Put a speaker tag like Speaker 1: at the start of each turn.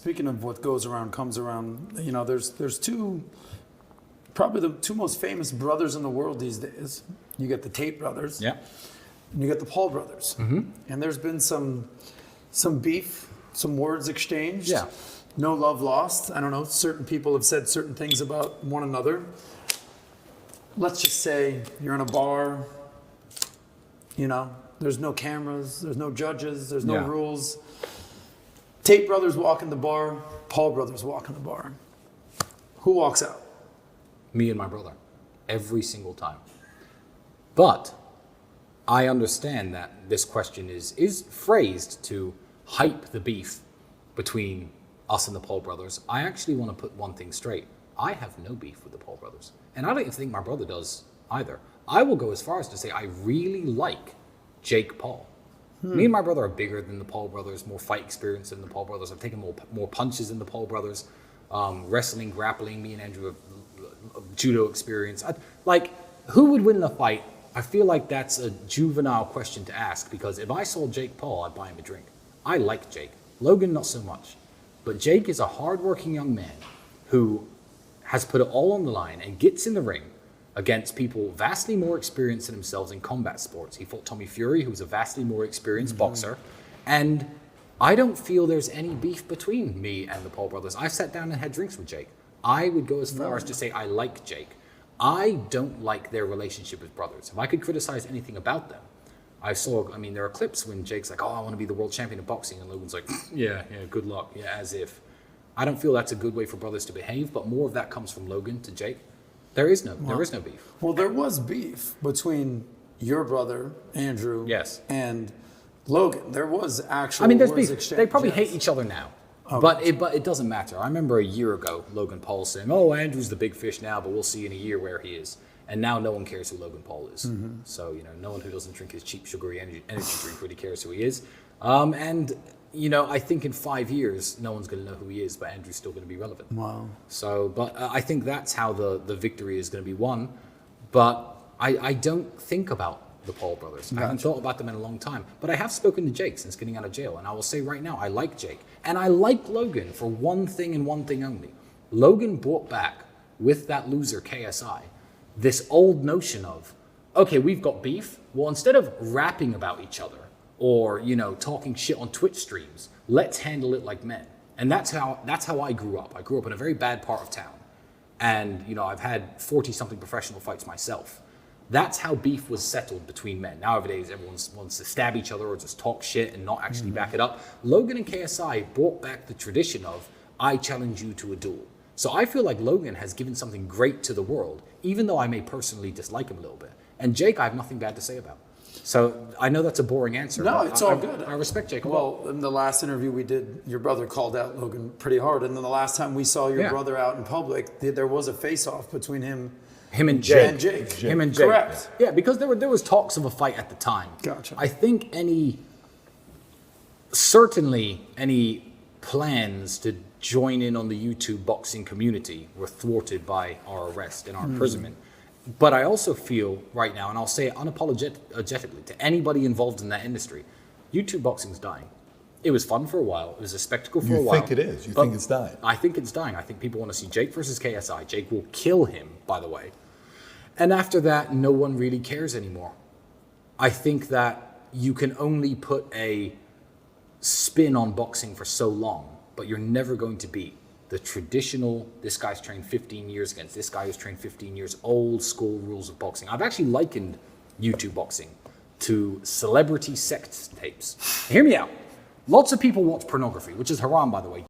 Speaker 1: speaking of what goes around comes around, you know, there's probably the two most famous brothers in the world these days. You get the Tate brothers.
Speaker 2: Yeah.
Speaker 1: And you get the Paul brothers. Mm-hmm. And there's been some beef, some words exchanged.
Speaker 2: Yeah.
Speaker 1: No love lost. I don't know. Certain people have said certain things about one another. Let's just say you're in a bar, you know, there's no cameras, there's no judges, there's no rules. Tate brothers walk in the bar, Paul brothers walk in the bar. Who walks out?
Speaker 2: Me and my brother. Every single time. But I understand that this question is phrased to hype the beef between us and the Paul brothers. I actually want to put one thing straight. I have no beef with the Paul brothers. And I don't even think my brother does either. I will go as far as to say I really like Jake Paul. Me and my brother are bigger than the Paul brothers, more fight experience than the Paul brothers. I've taken more punches than the Paul brothers. Wrestling, grappling, me and Andrew have judo experience. Who would win the fight? I feel like that's a juvenile question to ask, because if I saw Jake Paul, I'd buy him a drink. I like Jake. Logan, not so much. But Jake is a hardworking young man who has put it all on the line and gets in the ring against people vastly more experienced than themselves in combat sports. He fought Tommy Fury, who was a vastly more experienced boxer. And I don't feel there's any beef between me and the Paul brothers. I've sat down and had drinks with Jake. I would go as far as to say I like Jake. I don't like their relationship as brothers. If I could criticize anything about them, there are clips when Jake's like, oh, I want to be the world champion of boxing. And Logan's like, yeah, good luck. Yeah, as if. I don't feel that's a good way for brothers to behave, but more of that comes from Logan to Jake. There is no beef.
Speaker 1: Well, there was beef between your brother, Andrew, and Logan. There was actual
Speaker 2: there's
Speaker 1: words
Speaker 2: beef.
Speaker 1: exchanged.
Speaker 2: They probably hate each other now.
Speaker 1: Oh,
Speaker 2: but it doesn't matter. I remember a year ago, Logan Paul saying, oh, Andrew's the big fish now, but we'll see in a year where he is. And now no one cares who Logan Paul is. Mm-hmm. So, no one who doesn't drink his cheap, sugary energy drink really cares who he is. I think in 5 years, no one's going to know who he is, but Andrew's still going to be relevant.
Speaker 1: Wow.
Speaker 2: So, but I think that's how the victory is going to be won. But I don't think about the Paul brothers. Gotcha. I haven't thought about them in a long time. But I have spoken to Jake since getting out of jail. And I will say right now, I like Jake. And I like Logan for one thing and one thing only. Logan brought back, with that loser KSI, this old notion of, okay, we've got beef. Well, instead of rapping about each other or, talking shit on Twitch streams, let's handle it like men. And that's how I grew up. I grew up in a very bad part of town. And, I've had 40-something professional fights myself. That's how beef was settled between men. Nowadays, everyone wants to stab each other or just talk shit and not actually back it up. Logan and KSI brought back the tradition of, I challenge you to a duel. So I feel like Logan has given something great to the world, even though I may personally dislike him a little bit. And Jake, I have nothing bad to say about. So I know that's a boring answer.
Speaker 1: No, it's all good.
Speaker 2: I respect Jake a
Speaker 1: lot. Well, in the last interview we did, your brother called out Logan pretty hard. And then the last time we saw your brother out in public, there was a face-off between him and Jake.
Speaker 2: Him and Jake.
Speaker 1: Correct.
Speaker 2: Yeah, because there was talks of a fight at the time.
Speaker 1: Gotcha.
Speaker 2: I think certainly any plans to join in on the YouTube boxing community were thwarted by our arrest and our imprisonment. But I also feel right now, and I'll say it unapologetically to anybody involved in that industry, YouTube boxing's dying. It was fun for a while. It was a spectacle for a while.
Speaker 3: You think it is? You think it's dying?
Speaker 2: I think it's dying. I think people want to see Jake versus KSI. Jake will kill him, by the way. And after that, no one really cares anymore. I think that you can only put a spin on boxing for so long, but you're never going to beat the traditional, this guy's trained 15 years against this guy who's trained 15 years, old school rules of boxing. I've actually likened YouTube boxing to celebrity sex tapes. Hear me out. Lots of people watch pornography, which is haram, by the way.